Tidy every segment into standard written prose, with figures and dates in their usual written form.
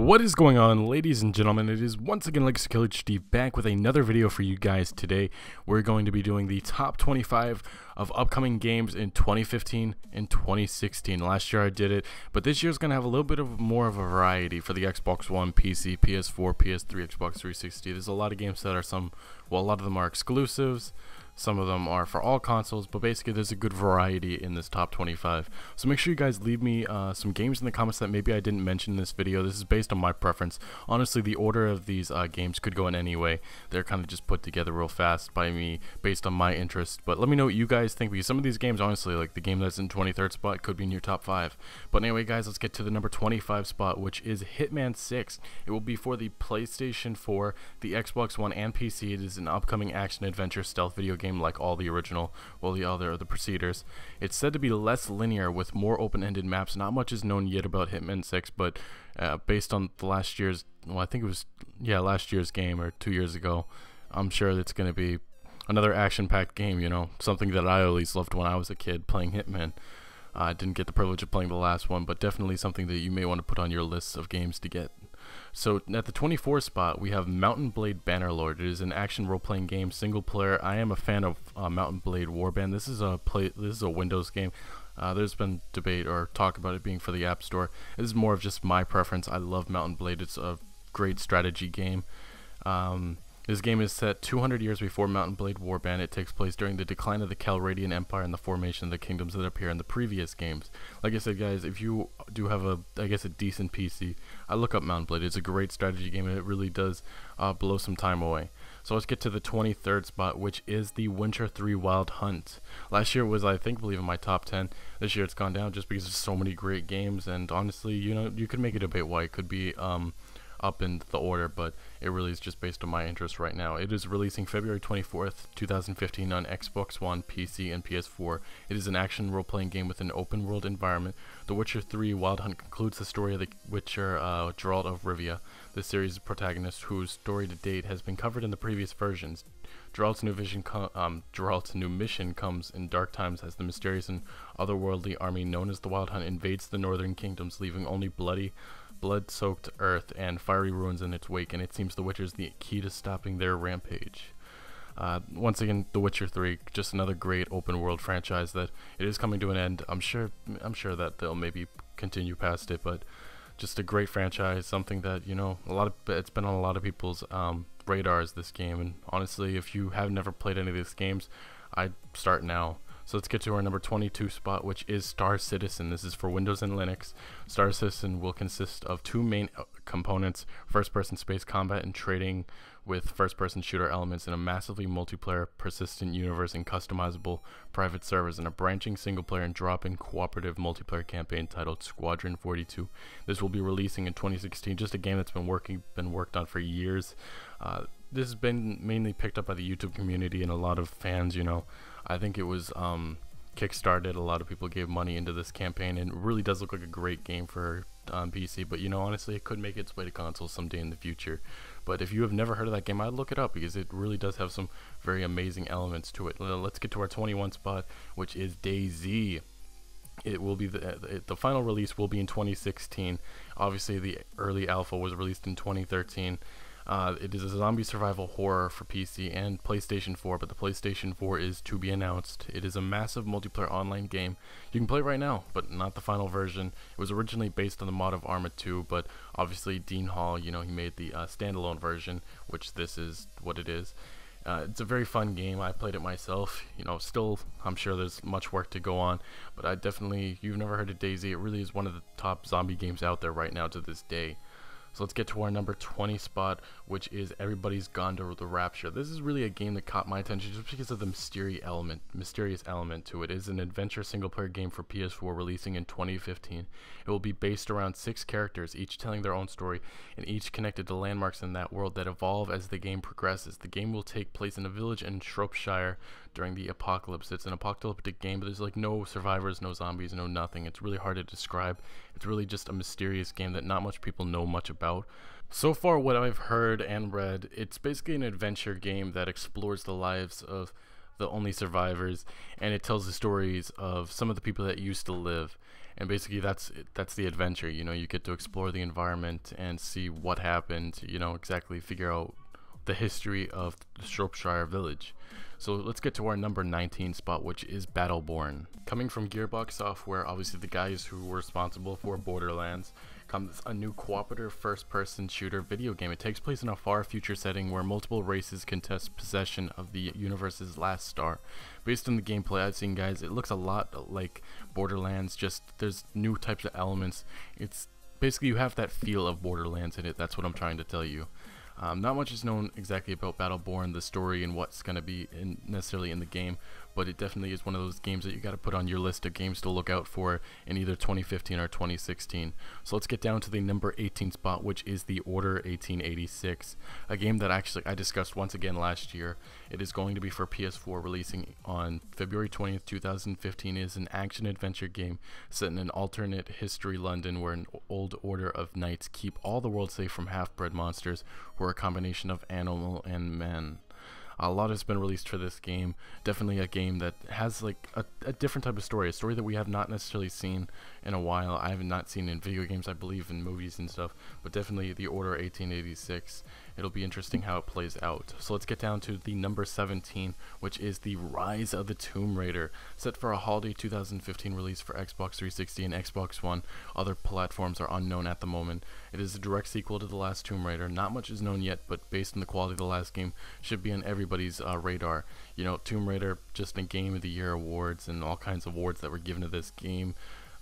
What is going on, ladies and gentlemen? It is once again Legacy Killer HD back with another video for you guys today. We're going to be doing the top 25 of upcoming games in 2015 and 2016. Last year I did it, but this year's going to have a little bit of more of a variety for the Xbox One, PC, PS4, PS3, Xbox 360. There's a lot of games that are a lot of them are exclusives. Some of them are for all consoles, but basically there's a good variety in this top 25. So make sure you guys leave me some games in the comments that maybe I didn't mention in this video. This is based on my preference. Honestly, the order of these games could go in any way. They're kind of just put together real fast by me based on my interest. But let me know what you guys think, because some of these games, honestly, like the game that's in 23rd spot could be in your top 5. But anyway, guys, let's get to the number 25 spot, which is Hitman 6. It will be for the PlayStation 4, the Xbox One, and PC. It is an upcoming action-adventure stealth video game like all the original, well, the other are the preceders. It's said to be less linear with more open-ended maps. Not much is known yet about Hitman 6, but based on the last year's, well, I think it was, yeah, last year's game or 2 years ago, I'm sure it's going to be another action-packed game, you know, something that I always loved when I was a kid playing Hitman. I didn't get the privilege of playing the last one, but definitely something that you may want to put on your list of games to get. So at the 24th spot, we have Mount & Blade Bannerlord. It is an action role-playing game, single player. I am a fan of Mount & Blade Warband. This is a Windows game. There's been debate or talk about it being for the App Store. This is more of just my preference. I love Mount & Blade. It's a great strategy game. This game is set 200 years before Mount & Blade Warband. It takes place during the decline of the Calradian Empire and the formation of the kingdoms that appear in the previous games. Like I said, guys, if you do have a decent PC, I look up Mount & Blade. It's a great strategy game, and it really does blow some time away. So let's get to the 23rd spot, which is the Witcher 3 Wild Hunt. Last year it was, I believe, in my top 10. This year it's gone down just because there's so many great games, and honestly, you know, you could make a debate why it could be up in the order, but it really is just based on my interest right now. It is releasing February 24th, 2015 on Xbox One, PC, and PS4. It is an action role-playing game with an open-world environment. The Witcher 3 Wild Hunt concludes the story of the Witcher Geralt of Rivia, the series' protagonist whose story to date has been covered in the previous versions. Geralt's new mission comes in dark times as the mysterious and otherworldly army known as the Wild Hunt invades the northern kingdoms, leaving only blood-soaked earth and fiery ruins in its wake, and it seems the Witcher is the key to stopping their rampage. Once again, The Witcher 3, just another great open-world franchise that it is coming to an end. I'm sure that they'll maybe continue past it, but just a great franchise, something that, you know, it's been on a lot of people's radars, this game. And honestly, if you have never played any of these games, I'd start now. So let's get to our number 22 spot, which is Star Citizen. This is for Windows and Linux. Star Citizen will consist of two main components: first-person space combat and trading with first-person shooter elements in a massively multiplayer, persistent universe and customizable private servers, and a branching single-player and drop-in cooperative multiplayer campaign titled Squadron 42. This will be releasing in 2016. Just a game that's been worked on for years. This has been mainly picked up by the YouTube community and a lot of fans, you know. I think it was kickstarted. A lot of people gave money into this campaign, and it really does look like a great game for PC. But, you know, honestly, it could make its way to consoles someday in the future. But if you have never heard of that game, I'd look it up, because it really does have some very amazing elements to it. Let's get to our 21 spot, which is DayZ. It will be the final release will be in 2016. Obviously, the early alpha was released in 2013. It is a zombie survival horror for PC and PlayStation 4, but the PlayStation 4 is to be announced. It is a massive multiplayer online game. You can play it right now, but not the final version. It was originally based on the mod of Arma 2, but obviously Dean Hall, you know, he made the standalone version, which this is what it is. It's a very fun game. I played it myself. You know, still, I'm sure there's much work to go on, but you've never heard of DayZ. It really is one of the top zombie games out there right now to this day. So let's get to our number 20 spot, which is Everybody's Gone to the Rapture. This is really a game that caught my attention just because of the mysterious element to it. It is an adventure single-player game for PS4 releasing in 2015. It will be based around 6 characters, each telling their own story, and each connected to landmarks in that world that evolve as the game progresses. The game will take place in a village in Shropshire during the apocalypse. It's an apocalyptic game, but there's like no survivors, no zombies, no nothing. It's really hard to describe. It's really just a mysterious game that not much people know much about. So far, what I've heard and read, it's basically an adventure game that explores the lives of the only survivors, and it tells the stories of some of the people that used to live. And basically that's the adventure. You know, you get to explore the environment and see what happened, you know, exactly figure out the history of the Shropshire village. So let's get to our number 19 spot, which is Battleborn. Coming from Gearbox Software, obviously the guys who were responsible for Borderlands, comes a new cooperative first-person shooter video game. It takes place in a far future setting where multiple races contest possession of the universe's last star. Based on the gameplay I've seen, guys, it looks a lot like Borderlands, just there's new types of elements. It's basically, you have that feel of Borderlands in it. That's what I'm trying to tell you. Not much is known exactly about Battleborn, the story, and what's going to be necessarily in the game, but it definitely is one of those games that you got to put on your list of games to look out for in either 2015 or 2016. So let's get down to the number 18 spot, which is The Order 1886, a game that actually I discussed once again last year. It is going to be for PS4, releasing on February 20th, 2015. It is an action-adventure game set in an alternate history London where an old order of knights keep all the world safe from half-bred monsters who are a combination of animal and man. A lot has been released for this game. Definitely a game that has like a different type of story, a story that we have not necessarily seen in a while. I have not seen in video games, I believe, in movies and stuff, but definitely The Order 1886. It'll be interesting how it plays out. So let's get down to the number 17, which is The Rise of the Tomb Raider, set for a holiday 2015 release for Xbox 360 and Xbox One. Other platforms are unknown at the moment. It is a direct sequel to the last Tomb Raider. Not much is known yet, but based on the quality of the last game, should be on everybody's radar. You know, Tomb Raider, just in Game of the Year awards and all kinds of awards that were given to this game.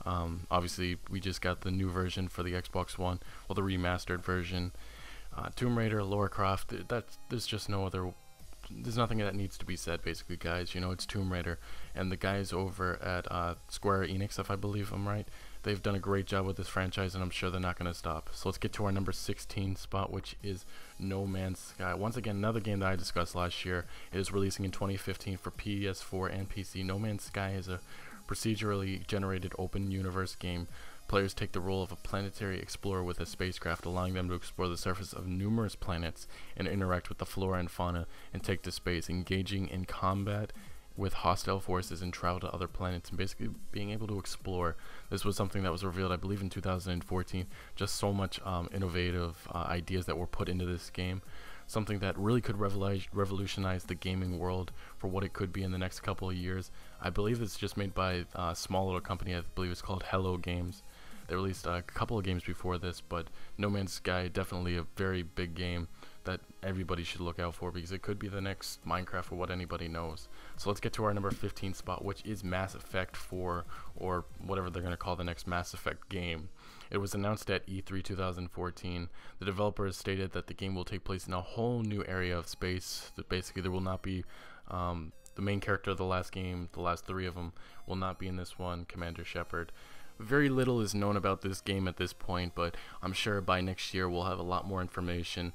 Obviously, we just got the new version for the Xbox One, well, the remastered version. Tomb Raider, Lara Croft, there's just no other, there's nothing that needs to be said, basically, guys. You know, it's Tomb Raider, and the guys over at Square Enix, if I believe I'm right, they've done a great job with this franchise, and I'm sure they're not going to stop. So let's get to our number 16 spot, which is No Man's Sky. Once again, another game that I discussed last year. It is releasing in 2015 for PS4 and PC. No Man's Sky is a procedurally generated open universe game. Players take the role of a planetary explorer with a spacecraft, allowing them to explore the surface of numerous planets and interact with the flora and fauna and take to space, engaging in combat with hostile forces and travel to other planets and basically being able to explore. This was something that was revealed, I believe, in 2014. Just so much innovative ideas that were put into this game. Something that really could revolutionize the gaming world for what it could be in the next couple of years. I believe it's just made by a small little company. I believe it's called Hello Games. They released a couple of games before this, but No Man's Sky, definitely a very big game that everybody should look out for, because it could be the next Minecraft for what anybody knows. So let's get to our number 15 spot, which is Mass Effect 4, or whatever they're going to call the next Mass Effect game. It was announced at E3 2014. The developers stated that the game will take place in a whole new area of space. That basically there will not be the main character of the last game, the last three of them, will not be in this one, Commander Shepard. Very little is known about this game at this point, but I'm sure by next year we'll have a lot more information.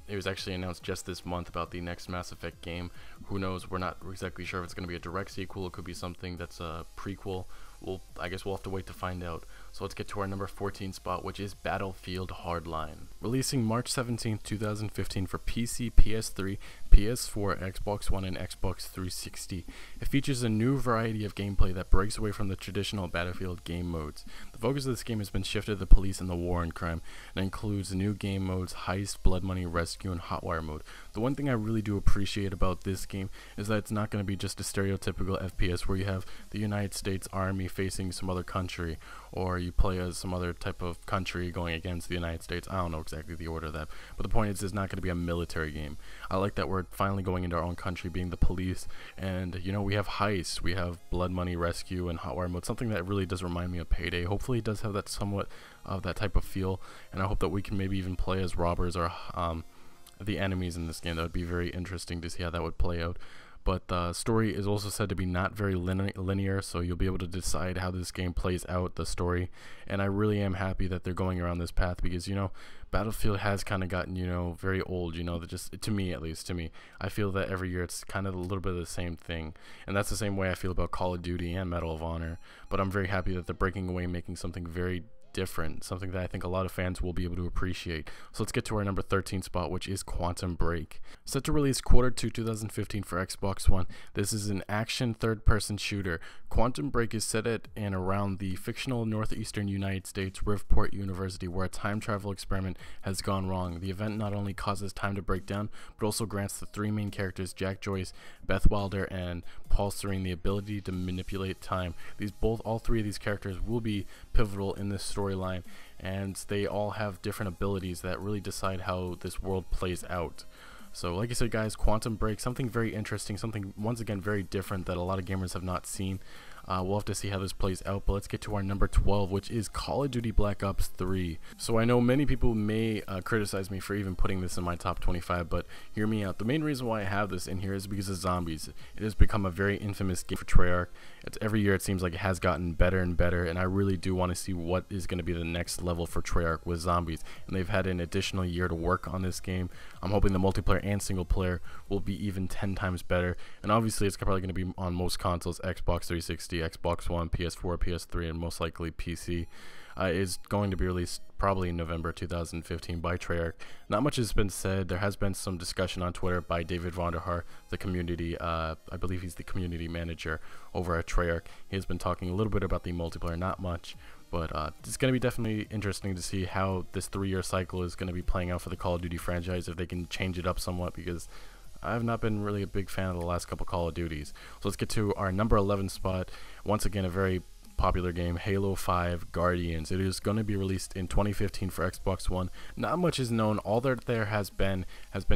It was actually announced just this month about the next Mass Effect game. Who knows? We're not exactly sure if it's going to be a direct sequel. It could be something that's a prequel. I guess we'll have to wait to find out. So let's get to our number 14 spot, which is Battlefield Hardline. Releasing March 17th, 2015 for PC, PS3, PS4, Xbox One, and Xbox 360. It features a new variety of gameplay that breaks away from the traditional Battlefield game modes. The focus of this game has been shifted to the police and the war and crime, and includes new game modes, heist, blood money, rescue, and hotwire mode. The one thing I really do appreciate about this game is that it's not going to be just a stereotypical FPS where you have the United States Army facing some other country, or you play as some other type of country going against the United States. I don't know exactly the order of that, but the point is it's not going to be a military game. I like that we're finally going into our own country, being the police, and you know, we have heists, we have blood money, rescue, and hotwire mode, something that really does remind me of Payday. Hopefully it does have that somewhat of that type of feel, and I hope that we can maybe even play as robbers or the enemies in this game. That would be very interesting to see how that would play out. But the story is also said to be not very linear, so you'll be able to decide how this game plays out, the story. And I really am happy that they're going around this path, because, you know, Battlefield has kind of gotten, you know, very old, you know, just to me, at least to me. I feel that every year it's kind of a little bit of the same thing. And that's the same way I feel about Call of Duty and Medal of Honor. But I'm very happy that they're breaking away and making something very different, something that I think a lot of fans will be able to appreciate. So let's get to our number 13 spot, which is Quantum Break. Set to release Q2 2015 for Xbox One, this is an action third-person shooter. Quantum Break is set at and around the fictional northeastern United States Riftport University, where a time travel experiment has gone wrong. The event not only causes time to break down, but also grants the three main characters, Jack Joyce, Beth Wilder, and Paul Serene, the ability to manipulate time. All three of these characters will be pivotal in this storyline, and they all have different abilities that really decide how this world plays out. So like I said, guys, Quantum Break, something very interesting, something once again very different that a lot of gamers have not seen. We'll have to see how this plays out, but let's get to our number 12, which is Call of Duty Black Ops 3. So I know many people may criticize me for even putting this in my top 25, but hear me out. The main reason why I have this in here is because of zombies. It has become a very infamous game for Treyarch. Every year it seems like it has gotten better and better, and I really do want to see what is going to be the next level for Treyarch with zombies. And they've had an additional year to work on this game. I'm hoping the multiplayer and single player will be even 10 times better, and obviously it's probably going to be on most consoles, Xbox 360, Xbox One, PS4, PS3, and most likely PC. Is going to be released probably in November 2015 by Treyarch. Not much has been said. There has been some discussion on Twitter by David Vonderhaar, the community, I believe he's the community manager over at Treyarch. He has been talking a little bit about the multiplayer, not much, but it's going to be definitely interesting to see how this 3-year cycle is going to be playing out for the Call of Duty franchise, if they can change it up somewhat, because I've not been really a big fan of the last couple Call of Duties. So let's get to our number 11 spot. Once again, a very popular game, Halo 5 Guardians. It is going to be released in 2015 for Xbox One. Not much is known. All there has been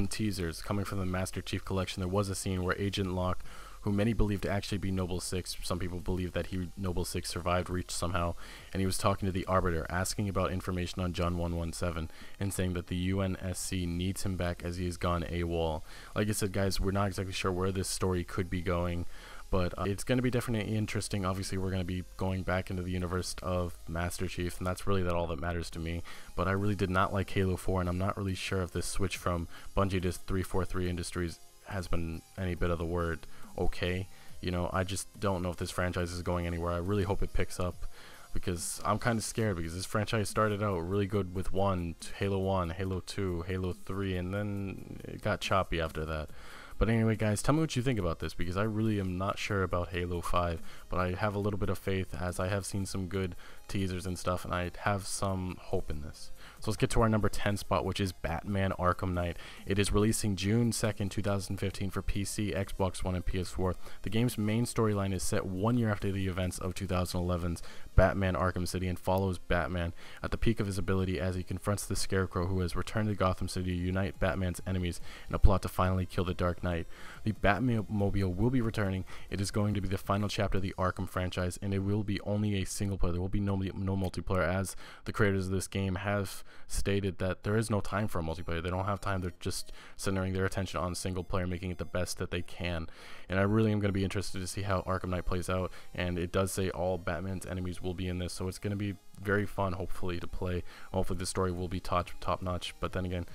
teasers coming from the Master Chief Collection. There was a scene where Agent Locke, who many believe to actually be Noble 6, some people believe that Noble 6 survived Reach somehow, and he was talking to the Arbiter, asking about information on John 117, and saying that the UNSC needs him back as he has gone AWOL. Like I said, guys, we're not exactly sure where this story could be going, but it's going to be definitely interesting. Obviously, we're going to be going back into the universe of Master Chief, and that's really all that matters to me. But I really did not like Halo 4, and I'm not really sure if this switch from Bungie to 343 Industries has been any bit of the word okay. You know, I just don't know if this franchise is going anywhere. I really hope it picks up, because I'm kind of scared, because this franchise started out really good with Halo 1, Halo 2, Halo 3, and then it got choppy after that. But anyway, guys, tell me what you think about this, because I really am not sure about Halo 5, but I have a little bit of faith, as I have seen some good teasers and stuff, and I have some hope in this. So let's get to our number 10 spot, which is Batman Arkham Knight. It is releasing June 2nd, 2015 for PC, Xbox One, and PS4. The game's main storyline is set 1 year after the events of 2011's Batman Arkham City, and follows Batman at the peak of his ability as he confronts the Scarecrow, who has returned to Gotham City to unite Batman's enemies in a plot to finally kill the Dark Knight. The Batmobile will be returning. It is going to be the final chapter of the Arkham franchise, and it will be only a single player. There will be no multiplayer, as the creators of this game have stated that there is no time for a multiplayer. They don't have time. They're just centering their attention on single player, making it the best that they can. And I really am going to be interested to see how Arkham Knight plays out, and it does say all Batman's enemies will be in this, so it's going to be very fun, hopefully, to play. Hopefully the story will be top notch, but then again,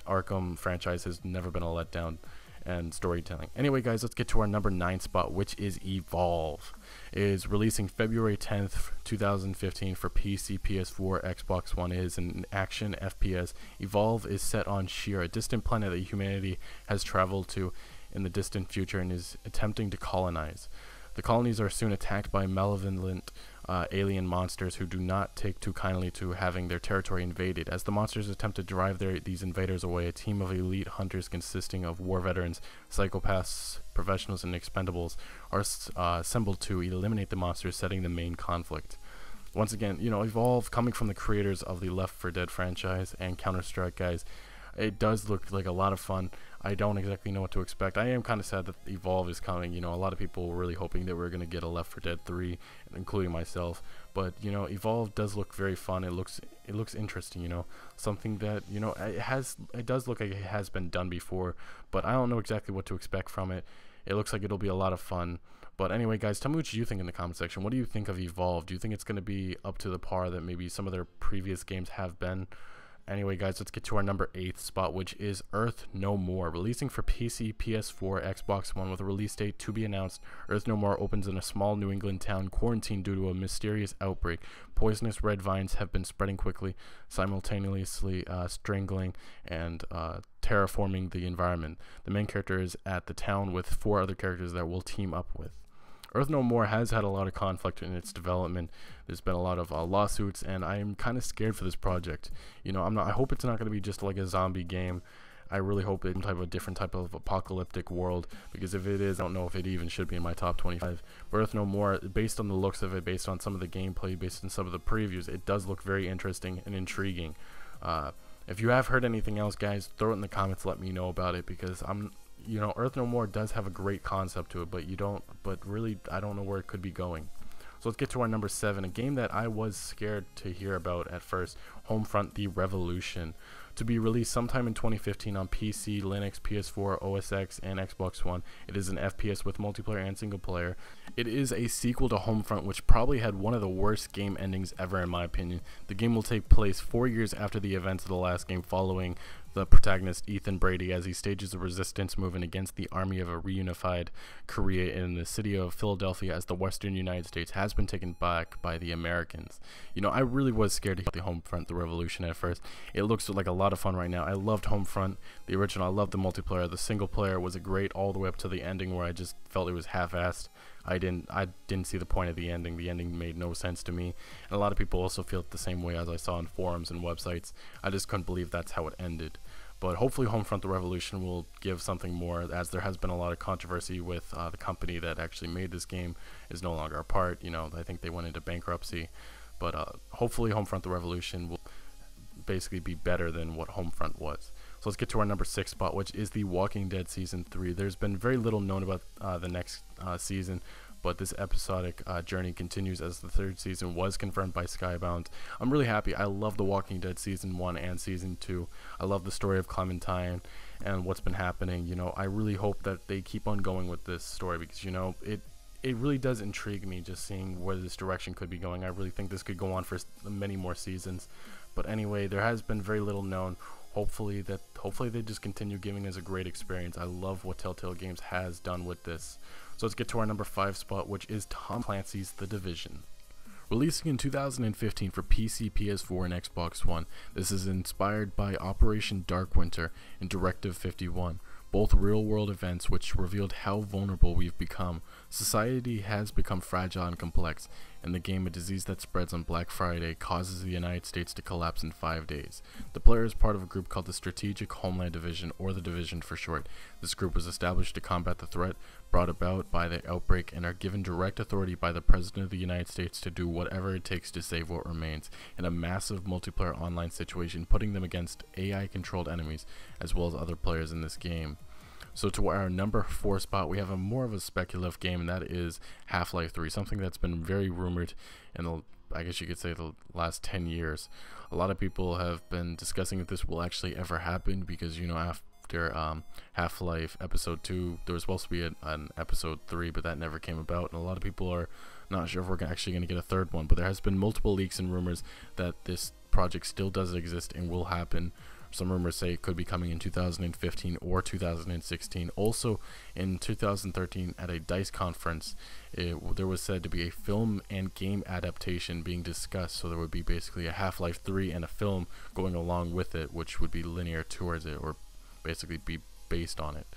Arkham franchise has never been a letdown and storytelling. Anyway, guys, let's get to our number 9 spot, which is Evolve. It is releasing February 10th, 2015 for PC, PS4, Xbox One. It is an action FPS. Evolve is set on Sheer, a distant planet that humanity has traveled to in the distant future and is attempting to colonize. The colonies are soon attacked by malevolent alien monsters who do not take too kindly to having their territory invaded. As the monsters attempt to drive these invaders away, a team of elite hunters consisting of war veterans, psychopaths, professionals, and expendables are assembled to eliminate the monsters, setting the main conflict. Once again, you know, Evolve, coming from the creators of the Left 4 Dead franchise and Counter-Strike, guys, it does look like a lot of fun. I don't exactly know what to expect. I am kind of sad that Evolve is coming. You know, a lot of people were really hoping that we were going to get a Left 4 Dead 3, including myself. But, you know, Evolve does look very fun. It looks interesting, you know. Something that, you know, it does look like it has been done before, but I don't know exactly what to expect from it. It looks like it'll be a lot of fun. But anyway, guys, tell me what you think in the comment section. What do you think of Evolve? Do you think it's going to be up to the par that maybe some of their previous games have been? Anyway, guys, let's get to our number 8 spot, which is Earth No More. Releasing for PC, PS4, Xbox One with a release date to be announced, Earth No More opens in a small New England town quarantined due to a mysterious outbreak. Poisonous red vines have been spreading quickly, simultaneously strangling and terraforming the environment. The main character is at the town with 4 other characters that we'll team up with. Earth No More has had a lot of conflict in its development. There's been a lot of lawsuits, and I'm kind of scared for this project. You know, I hope it's not going to be just like a zombie game. I really hope it's a different type of apocalyptic world, because if it is, I don't know if it even should be in my top 25. But Earth No More, based on the looks of it, based on some of the gameplay, based on some of the previews, it does look very interesting and intriguing. If you have heard anything else, guys, throw it in the comments. Let me know about it, because you know, Earth No More does have a great concept to it, but really, I don't know where it could be going. So let's get to our number 7, a game that I was scared to hear about at first, Homefront: The Revolution. To be released sometime in 2015 on PC, Linux, PS4, OS X, and Xbox One. It is an FPS with multiplayer and single player. It is a sequel to Homefront, which probably had one of the worst game endings ever in my opinion. The game will take place 4 years after the events of the last game, following the protagonist Ethan Brady as he stages a resistance movement against the army of a reunified Korea in the city of Philadelphia, as the western United States has been taken back by the Americans. You know, I really was scared to hear the Homefront: The Revolution at first. It looks like a lot of fun right now. I loved Homefront, the original. I loved the multiplayer. The single player was great all the way up to the ending, where I just felt it was half-assed. I didn't see the point of the ending. The ending made no sense to me, and a lot of people also feel it the same way, as I saw on forums and websites. I just couldn't believe that's how it ended. But hopefully Homefront: The Revolution will give something more, as there has been a lot of controversy with the company that actually made this game is no longer a part. You know, I think they went into bankruptcy. But hopefully Homefront: The Revolution will basically be better than what Homefront was. So let's get to our number 6 spot, which is The Walking Dead Season 3. There's been very little known about the next season, but this episodic journey continues, as the 3rd season was confirmed by Skybound. I'm really happy. I love The Walking Dead Season 1 and Season 2. I love the story of Clementine and what's been happening. You know, I really hope that they keep on going with this story, because, you know, it really does intrigue me just seeing where this direction could be going. I really think this could go on for many more seasons. But anyway, there has been very little known. Hopefully they just continue giving us a great experience. I love what Telltale Games has done with this. So let's get to our number 5 spot, which is Tom Clancy's The Division. Releasing in 2015 for PC, PS4, and Xbox One, this is inspired by Operation Dark Winter and Directive 51, both real-world events which revealed how vulnerable we've become. Society has become fragile and complex. In the game, a disease that spreads on Black Friday causes the United States to collapse in 5 days. The player is part of a group called the Strategic Homeland Division, or the Division for short. This group was established to combat the threat brought about by the outbreak, and are given direct authority by the President of the United States to do whatever it takes to save what remains, in a massive multiplayer online situation, putting them against AI-controlled enemies, as well as other players in this game. So to our number 4 spot, we have more of a speculative game, and that is Half-Life 3, something that's been very rumored in I guess you could say the last 10 years. A lot of people have been discussing if this will actually ever happen, because, you know, after Half-Life Episode 2, there was supposed to be an Episode 3, but that never came about, and a lot of people are not sure if we're actually going to get a 3rd one. But there has been multiple leaks and rumors that this project still does exist and will happen. Some rumors say it could be coming in 2015 or 2016. Also, in 2013, at a DICE conference, there was said to be a film and game adaptation being discussed. So there would be basically a Half-Life 3 and a film going along with it, which would be linear towards it, or basically be based on it.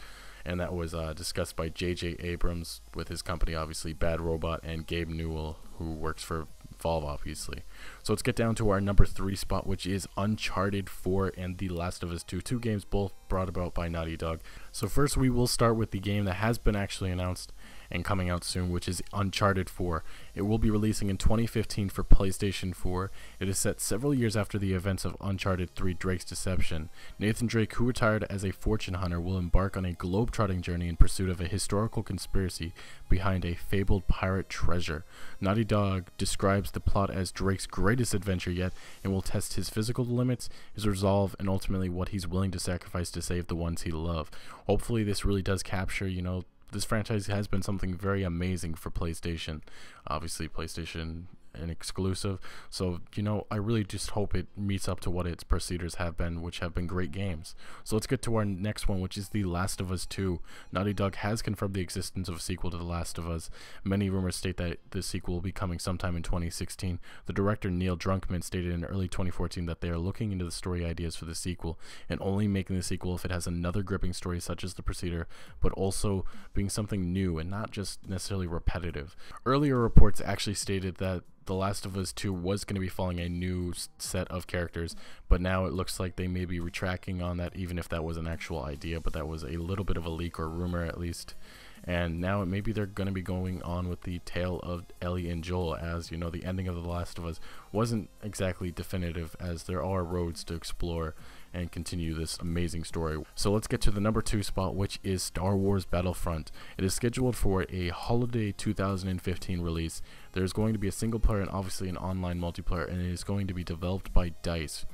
And that was discussed by J.J. Abrams with his company, obviously, Bad Robot, and Gabe Newell, who works for Valve, obviously. So let's get down to our number 3 spot, which is Uncharted 4 and The Last of Us 2. 2 games both brought about by Naughty Dog. So first we will start with the game that has been actually announced and coming out soon, which is Uncharted 4. It will be releasing in 2015 for PlayStation 4. It is set several years after the events of Uncharted 3: Drake's Deception. Nathan Drake, who retired as a fortune hunter, will embark on a globe-trotting journey in pursuit of a historical conspiracy behind a fabled pirate treasure. Naughty Dog describes the plot as Drake's greatest adventure yet, and will test his physical limits, his resolve, and ultimately what he's willing to sacrifice to save the ones he loves. Hopefully this really does capture, you know, this franchise has been something very amazing for PlayStation. Obviously, PlayStation an exclusive. So, you know, I really just hope it meets up to what its preceders have been, which have been great games. So let's get to our next one, which is The Last of Us 2. Naughty Dog has confirmed the existence of a sequel to The Last of Us. Many rumors state that the sequel will be coming sometime in 2016. The director Neil Druckmann stated in early 2014 that they are looking into the story ideas for the sequel and only making the sequel if it has another gripping story such as the preceder, but also being something new and not just necessarily repetitive. Earlier reports actually stated that The Last of Us 2 was going to be following a new set of characters, but now it looks like they may be retracting on that, even if that was an actual idea, but that was a little bit of a leak or rumor at least. And now maybe they're going to be going on with the tale of Ellie and Joel, as you know, the ending of The Last of Us wasn't exactly definitive, as there are roads to explore and continue this amazing story. So let's get to the number 2 spot, which is Star Wars Battlefront. It is scheduled for a holiday 2015 release. There's going to be a single player and obviously an online multiplayer, and it is going to be developed by DICE,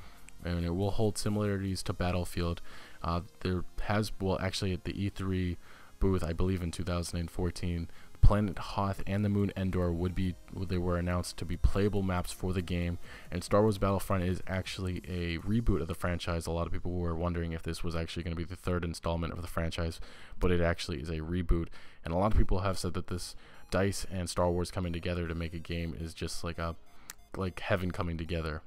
and it will hold similarities to Battlefield. There has, well, actually at the E3 booth, I believe in 2014, Planet Hoth and the Moon Endor they were announced to be playable maps for the game. And Star Wars Battlefront is actually a reboot of the franchise. A lot of people were wondering if this was actually going to be the third installment of the franchise, but it actually is a reboot. And a lot of people have said that this DICE and Star Wars coming together to make a game is just like heaven coming together.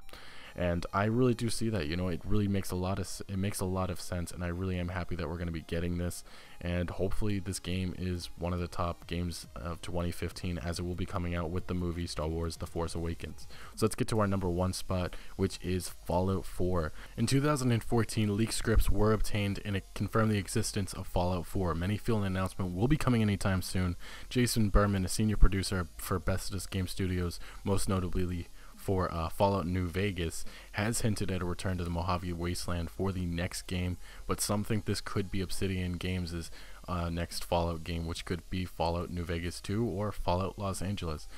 And I really do see that, you know, it really makes a lot of sense, and I really am happy that we're going to be getting this, and hopefully this game is one of the top games of 2015, as it will be coming out with the movie Star Wars The Force Awakens. So let's get to our number 1 spot, which is Fallout 4. In 2014, leaked scripts were obtained and it confirmed the existence of Fallout 4. Many feel an announcement will be coming anytime soon. Jason Berman, a senior producer for Bethesda Game Studios, most notably for Fallout New Vegas, has hinted at a return to the Mojave Wasteland for the next game, but some think this could be Obsidian Games' next Fallout game, which could be Fallout New Vegas 2 or Fallout Los Angeles.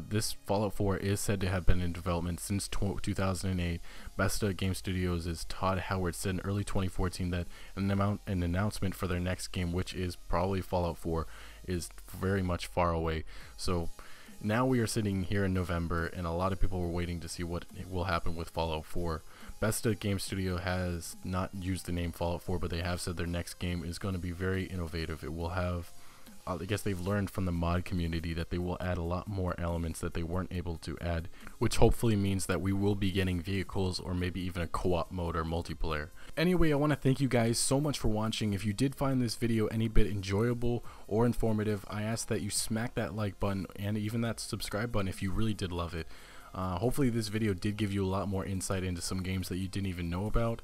This Fallout 4 is said to have been in development since 2008. Bethesda Game Studios' Todd Howard said in early 2014 that an announcement for their next game, which is probably Fallout 4, is very much far away. So now we are sitting here in November, and a lot of people were waiting to see what will happen with Fallout 4. Bethesda Game Studio has not used the name Fallout 4, but they have said their next game is going to be very innovative. It will have, I guess they've learned from the mod community that they will add a lot more elements that they weren't able to add, which hopefully means that we will be getting vehicles or maybe even a co-op mode or multiplayer. Anyway, I want to thank you guys so much for watching. If you did find this video any bit enjoyable or informative, I ask that you smack that like button and even that subscribe button if you really did love it. Hopefully this video did give you a lot more insight into some games that you didn't even know about.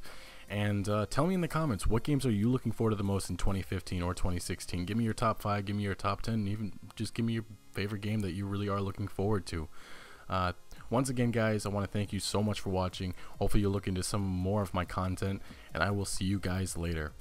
And tell me in the comments, what games are you looking forward to the most in 2015 or 2016? Give me your top 5, give me your top 10, even just give me your favorite game that you really are looking forward to. Once again, guys, I want to thank you so much for watching. Hopefully you'll look into some more of my content, and I will see you guys later.